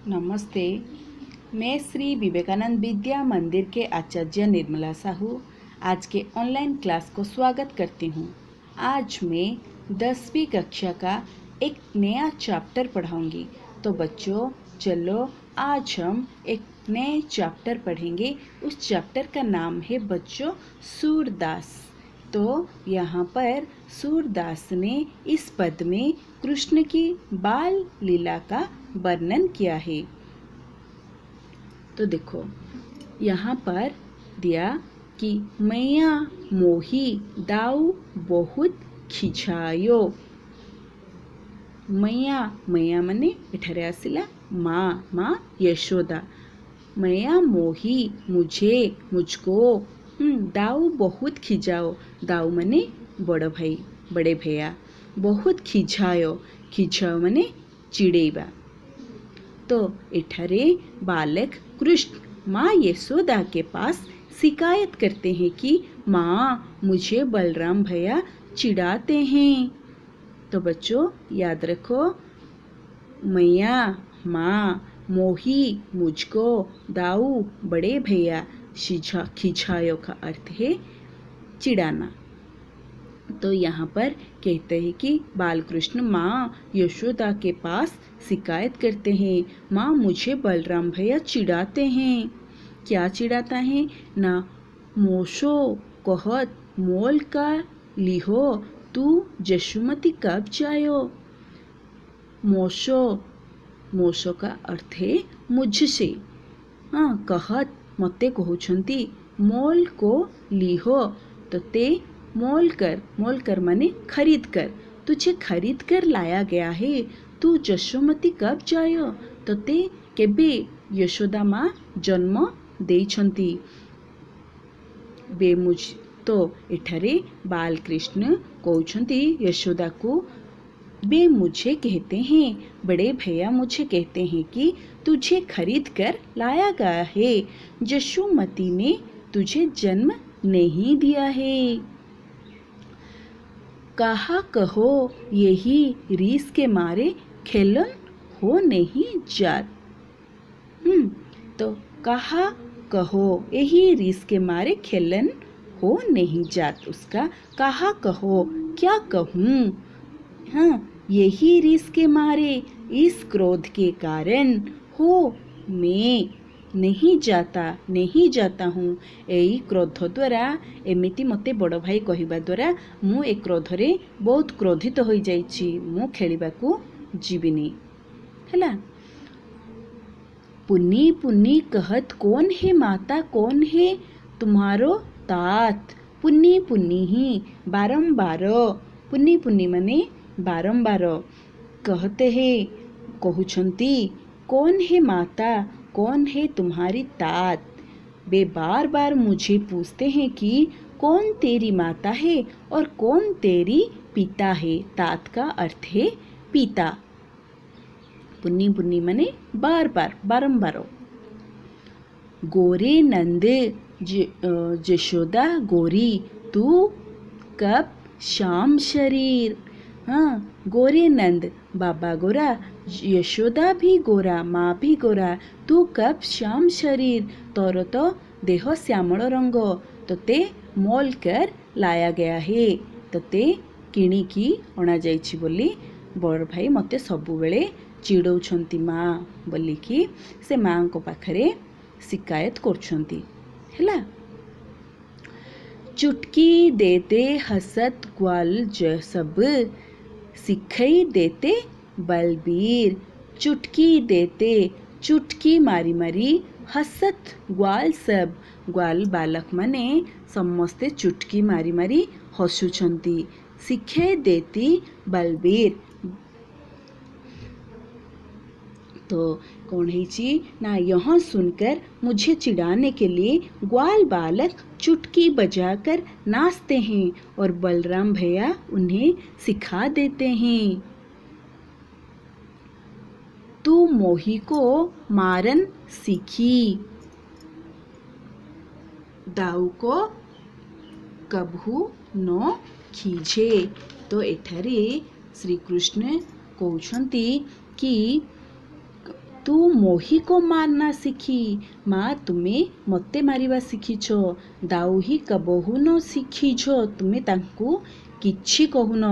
नमस्ते। मैं श्री विवेकानंद विद्या मंदिर के आचार्य निर्मला साहू आज के ऑनलाइन क्लास को स्वागत करती हूँ। आज मैं 10वीं कक्षा का एक नया चैप्टर पढ़ाऊंगी। तो बच्चों चलो आज हम एक नए चैप्टर पढ़ेंगे। उस चैप्टर का नाम है बच्चों सूरदास। तो यहाँ पर सूरदास ने इस पद में कृष्ण की बाल लीला का वर्णन किया है। तो देखो यहाँ पर दिया कि मैया मोही दाऊ बहुत खिझायो। मैया मैया माने एठारे आसिला माँ माँ यशोदा। मैया मोही मुझे मुझको दाऊ बहुत खिजाओ। दाऊ माने बड़ भाई बड़े भैया। बहुत खिझायो खिझाओ माने चिड़ेबा। तो एठारे बालक कृष्ण माँ यशोदा के पास शिकायत करते हैं कि माँ मुझे बलराम भैया चिढ़ाते हैं। तो बच्चों याद रखो मैया माँ मोही मुझको दाऊ बड़े भैया खिझायो का अर्थ है चिढ़ाना। तो यहाँ पर कहते हैं कि बालकृष्ण माँ यशोदा के पास शिकायत करते हैं, माँ मुझे बलराम भैया चिढ़ाते हैं। क्या चिढ़ाता है ना? मोशो कहत मोल का लिहो तू जशुमती कब जायो। मोशो मोशो का अर्थ है मुझसे। हाँ कहत मते कहउछंती मोल को लिहो तो ते मोल कर माने खरीद कर। तुझे खरीद कर लाया गया है। तू जशोमती कब जायो तो ते केबे यशोदा माँ जन्म देइछंती। बे मुझ तो एठारे बालकृष्ण कहउछंती यशोदा को बे मुझे कहते हैं, बड़े भैया मुझे कहते हैं कि तुझे खरीद कर लाया गया है। जशुमती ने तुझे जन्म नहीं दिया है। कहा कहो यही रीस के मारे खेलन हो नहीं जात। तो कहा कहो यही रीस के मारे खेलन हो नहीं जात। उसका कहा कहो क्या कहूँ। हाँ यही रीस के मारे इस क्रोध के कारण हो मैं नहीं जाता हूँ। यही क्रोध द्वारा एमिति मते बड़ भाई कहवा द्वारा मु ए क्रोधरे बहुत क्रोधित हो जाइछि। मु खेलिबाकू जीविनी हैला। पुन्नी पुन्नी कहत कौन है माता कौन है तुम्हारो तात। पुन्नी पुन्नी ही बारंबार। पुन्नी पुन्नी माने बारंबार कहते हैं कहउछंती कौन है माता कौन है तुम्हारी तात। वे बार बार मुझे पूछते हैं कि कौन तेरी माता है और कौन तेरी पिता है। तात का अर्थ है पिता। पुन्नी पुन्नी माने बार बार बारंबार। गोरे नंद जशोदा गोरी तू कब श्याम शरीर। हाँ गोरे नंद बाबा गोरा यशोदा भी गोरा माँ भी गोरा तू कब श्याम शरीर तोर तो देह श्यामल रंग तोते मोल कर लाया गया है। तोते किणिकी अणा जाइछि बोली बड़ भाई मते सबुबेले चिड़ौछंती माँ बोलिकी से माँ को पाखरे शिकायत करछंती हैला। चुटकी देते हसत ग्वाल सब सिखई देते बलबीर। चुटकी देते चुटकी मारी मारी हसत ग्वाल सब। ग्वाल बालक माने समस्ते चुटकी मारी मारी हसुछंती। शिखे देती बलबीर। तो कौन है ना यह सुनकर मुझे चिढ़ाने के लिए ग्वाल बालक चुटकी बजाकर नाचते हैं और बलराम भैया उन्हें सिखा देते हैं। तू मोही को मारन सीखी दाऊ को कभू न खींचे। तो एठारे श्री कृष्ण कहउछंती कि तू मोही को मारना ଶିଖି ମା ତୁମେ ମୋତେ ମାରିବା ଶିଖିଛ। ଦାଉ ହି କବହୁ ନ ଶିଖିଛ ତୁମେ ତାଙ୍କୁ କିଛି କହୁନ।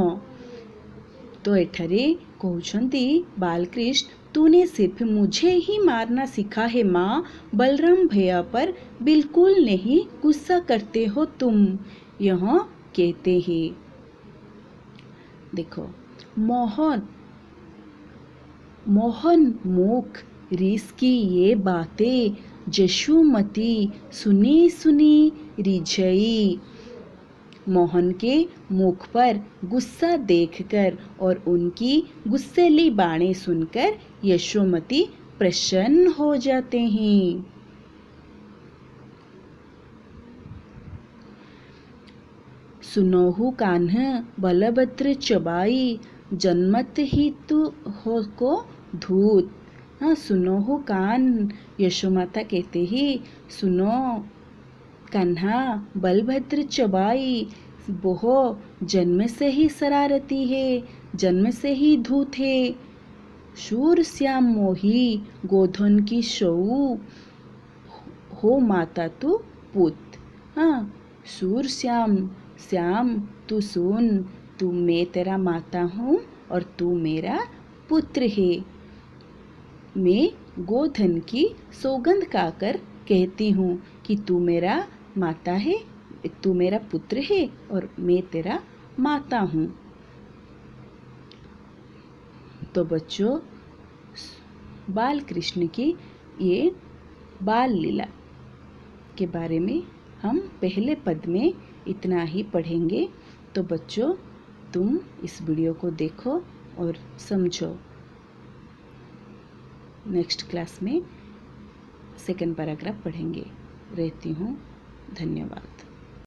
तो एठारे कहउछंती बालकृष्ण तूने सिर्फ मुझे ही मारना सीखा है माँ, बलराम भैया पर बिल्कुल नहीं गुस्सा करते हो तुम, यह कहते हैं। देखो मोहन मुख रीस की ये बातें जशुमती सुनी सुनी रिझई। मोहन के मुख पर गुस्सा देखकर और उनकी गुस्सेली बाणें सुनकर यशोमती प्रसन्न हो जाते हैं। सुनोहु कान्ह बलभद्र चबाई, जन्मत ही तू हो को धूत। हाँ, सुनोहु कान, यशोमाता कहते ही सुनो कान्हा, बलभद्र चबाई वो जन्म से ही शरारती है, जन्म से ही धूत है। शूर श्याम मोही गोधन की शऊ, हो माता तू पुत। हाँ, शूर श्याम तू सुन, तू मैं तेरा माता हूँ और तू मेरा पुत्र है। मैं गोधन की सौगंध खाकर कहती हूँ कि तू मेरा माता है, तू मेरा पुत्र है और मैं तेरा माता हूँ। तो बच्चों, बाल कृष्ण की ये बाल लीला के बारे में हम पहले पद में इतना ही पढ़ेंगे। तो बच्चों, तुम इस वीडियो को देखो और समझो। नेक्स्ट क्लास में सेकंड पैराग्राफ पढ़ेंगे। रहती हूँ, धन्यवाद।